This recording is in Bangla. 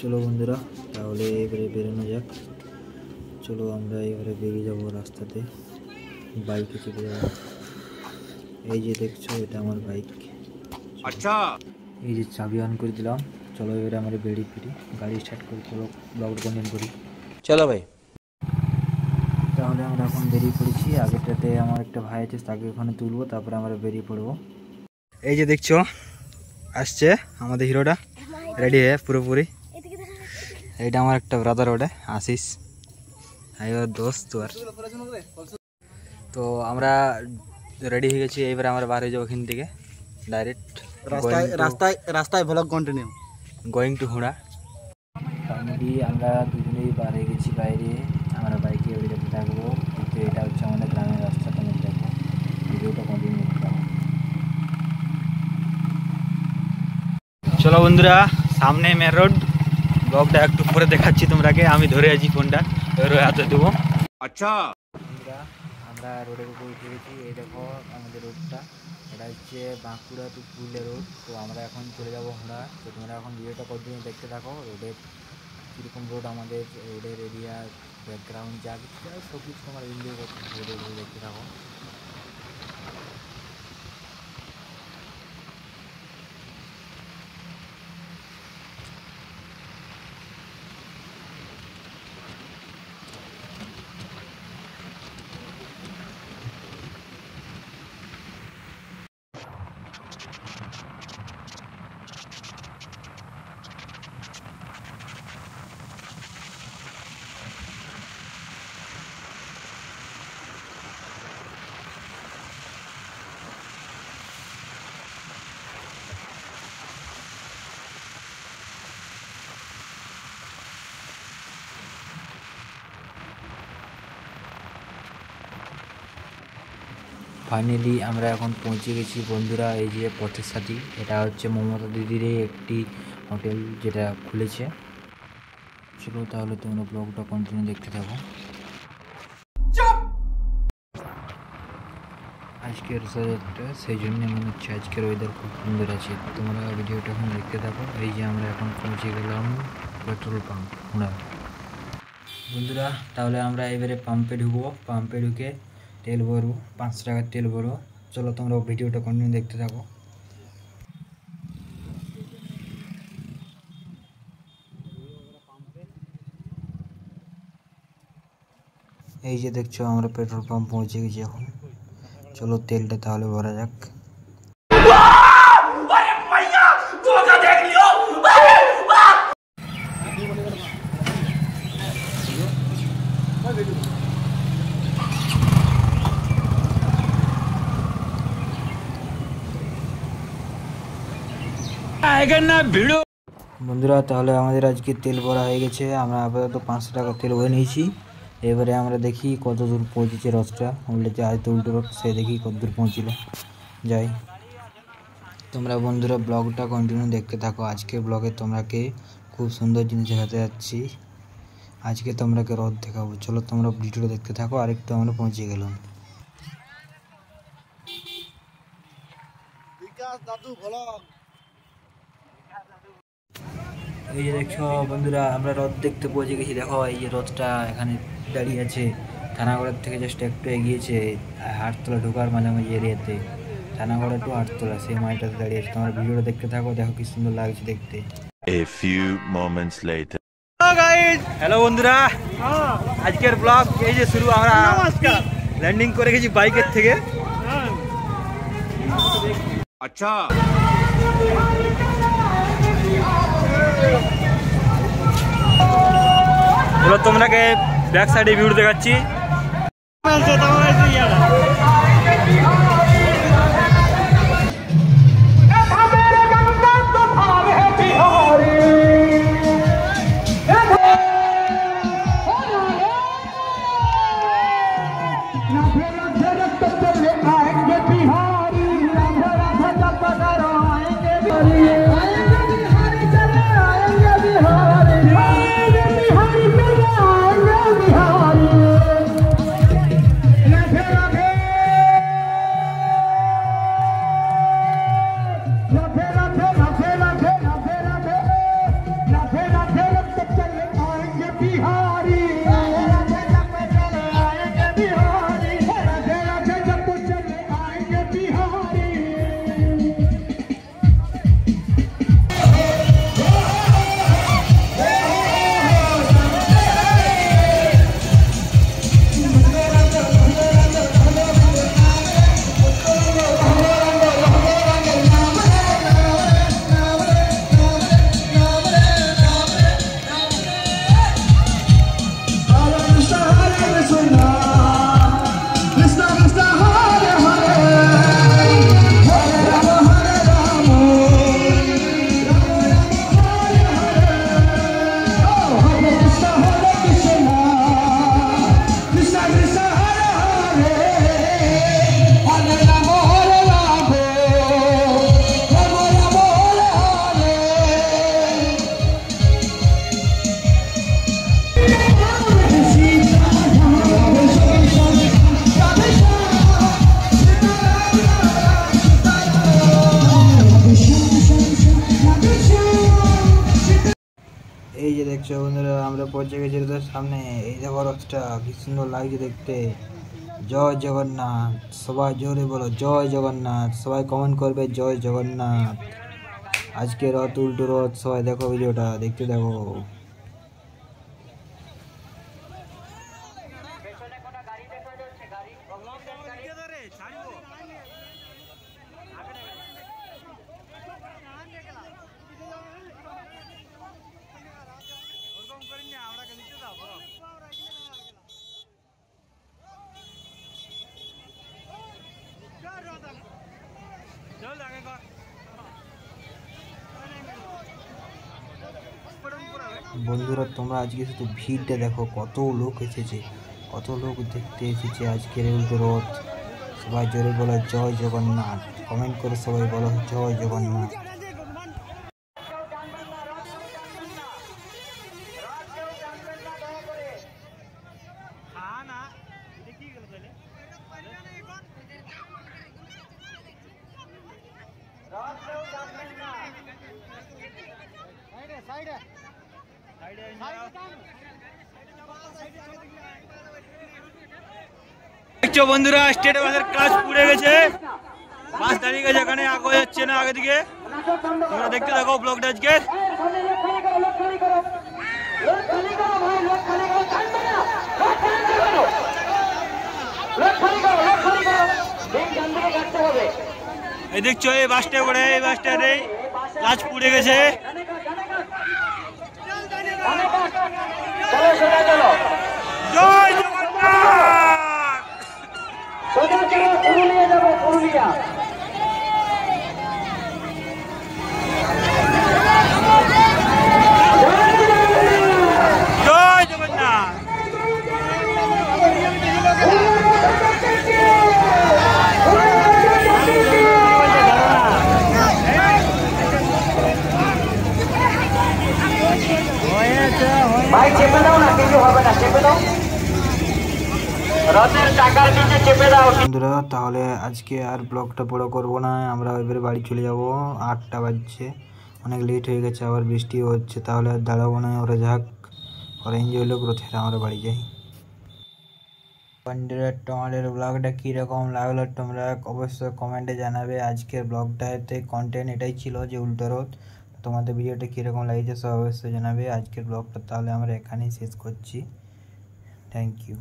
চলো বন্ধুরা, তাহলে এবারে বেরোনো যাক। চলো আমরা এবারে বেরিয়ে যাবো রাস্তাতে, বাইকে চেপে যাবো। এই যে দেখছো, এটা আমার বাইক। আচ্ছা, এই যে চাবি অন করে দিলাম। চলো এবারে আমরা বেরিয়ে ফিরি, গাড়ি স্টার্ট করি। চলো ব্লগ কন্টিনিউ করি। চলো ভাই। তাহলে আমরা এখন বেরিয়ে পড়েছি। আগেরটাতে আমার একটা ভাই আছে, তাকে ওখানে তুলবো, তারপরে আমরা বেরিয়ে পড়বো। এই যে দেখছো, আসছে আমাদের হিরোটা, রেডি হয়ে পুরোপুরি। এইটা আমার একটা ব্রাদার, ওটা আশিস, ওর দোস্ত। আর তো আমরা রেডি হয়ে গেছি। এইবারে আমরা বার হয়ে যাবো ওখান থেকে ডাইরেক্ট রাস্তায় blog continue, going to Hura. Finally আমরা দুজনেই বার হয়ে গেছি বাইরে। আমরা বাইকে বেরোতে থাকবো, কিন্তু এটা হচ্ছে আমাদের গ্রামের রাস্তা। তোমার দেখো, ভিডিওটা কন্টিনিউ করতে হবে। চলো বন্ধুরা, সামনে মেন রোড। ব্লগটা একটু পরে দেখাচ্ছি তোমরাকে। আমি ধরে আছি ফোনটা, এবার হাতে দেবো। আচ্ছা বন্ধুরা, আমরা রোডের উপর উঠে গেছি। এই দেখো আমাদের রোডটা, এটা হচ্ছে বাঁকুড়া টু পুরুলিয়া রোড। তো আমরা এখন চলে যাবো হুড়া। তো তোমরা এখন ভিডিওটা কন্টিনিউ দেখতে থাকো। রোডের কীরকম রোড, আমাদের রোডের এরিয়া, ব্যাকগ্রাউন্ড, যা কিছু সব কিছু তোমরা এনজয় করতে রোডের দেখতে থাকো। ফাইনালি আমরা এখন পৌঁছে গেছি বন্ধুরা। এই যে পথের সাথী, এটা হচ্ছে মমতা দিদির একটি হোটেল যেটা খুলেছে। চলো তাহলে তোমরা ব্লগটা কন্টিনিউ দেখতে থাকো। আজকের একটা সেই জন্য মনে হচ্ছে আজকের ওয়েদার খুব সুন্দর আছে। তোমরা ভিডিওটা এখন দেখতে থাকো। এই যে আমরা এখন পৌঁছে গেলাম পেট্রোল পাম্প হুড়া। বন্ধুরা, তাহলে আমরা এবারে পাম্পে ঢুকবো। পাম্পে ঢুকে তেল ভরবো, 5 টাকার তেল ভরবো। চলো তোমরা ভিডিওটা কন্টিনিউ দেখতে থাকো। এই যে দেখছো, আমরা পেট্রোল পাম্প পৌঁছে গেছি এখন। চলো তেলটা তাহলে ভরা যাক। বন্ধুরা, তাহলে আমাদের আজকে তেল ভরা হয়ে গেছে। আমরা আপাতত 500 টাকা তেল ভরে নিয়েছি। এবারে আমরা দেখি কত দূর পৌঁছেছে রথটা। বলছে আজ তো উল্টো রথ, সে দেখি কত দূর পৌঁছিল। যাই, তোমরা বন্ধুরা ব্লগটা কন্টিনিউ দেখতে থাকো। আজকে ব্লগে তোমরাকে খুব সুন্দর জিনিস দেখাতে যাচ্ছি। আজকে তোমরাকে রথ দেখাবো। চলো তোমরা ভিডিওটা দেখতে থাকো। আরেকটু আমরা পৌঁছে গেলাম। এই যে দেখছো বন্ধুরা, আমরা রথ দেখতে পৌঁছে গেছি। দেখো এই যে রথটা এখানে দাঁড়িয়ে আছে। থানাগড়ের থেকে জাস্ট একটু এগিয়েছে, হাটতলা ঢোকার মাঝামাঝি এরিয়াতে। থানাগড় টু হাটতলা, সেই মাঠটাতে দাঁড়িয়ে আছে। তোমরা ভিডিওটা দেখতে থাকো, দেখো কি সুন্দর লাগছে দেখতে। A few moments later. Hello বন্ধুরা, আজকের ব্লগ এই যে শুরু। আমরা ল্যান্ডিং করে গেছি বাইকের থেকে। আচ্ছা, বলো তোমরাকে ব্যাক সাইডে ভিউ দেখাচ্ছি। এই যে দেখছো বন্ধুরা, আমরা পৌঁছে গেছি রথের সামনে। এই দেখো রথটা কি সুন্দর লাগছে দেখতে। জয় জগন্নাথ, সবাই জোরে বলো জয় জগন্নাথ, সবাই কমেন্ট করবে জয় জগন্নাথ। আজকে রথ উল্টো রথ, সবাই দেখো ভিডিওটা দেখতে দেখো। বন্ধুরা তোমরা আজকে শুধু ভিড়টা দেখো, কত লোক এসেছে, কত লোক দেখতে এসেছে আজকের উল্টো রথ। সবাই জোরে বলো জয় জগন্নাথ, কমেন্ট করে সবাই বলো জয় জগন্নাথ। দেখছো বন্ধুরা, স্টেট বাসের কাজ পুড়ে গেছে, বাস দাঁড়িয়ে গেছে এখানে, আগে যাচ্ছে না আগে দিকে। তোমরা দেখতে থাকো ব্লগটা আজকে। এই দেখছো এই বাসটা পড়ে, এই বাসটার এই কাজ পুড়ে গেছে। জয় ভাই চেপে দাও না, কিছু হবে না, চেপে দাও, রথের চাকার নিচে চেপে দাও। বন্ধুরা তাহলে আজকে আর ব্লগটা বড় করবো না, আমরা এবারে বাড়ি চলে যাব। 8টা বাজছে, অনেক লেট হয়ে গেছে, আবার বৃষ্টিও হচ্ছে, তাহলে আর দাঁড়াবো না। ওরা যাক, ওরা এনজয় লোক, রথের আমরা বাড়ি যাই। বন্ধুরা তোমাদের ব্লগটা কীরকম লাগলো তোমরা অবশ্যই কমেন্টে জানাবে। আজকের ব্লগটাতে কন্টেন্ট এটাই ছিল যে উল্টো রথ। তোমাদের ভিডিওটা কীরকম লাগছে সব অবশ্যই জানাবে। আজকের ব্লগটা তাহলে আমরা এখানেই শেষ করছি। Thank you.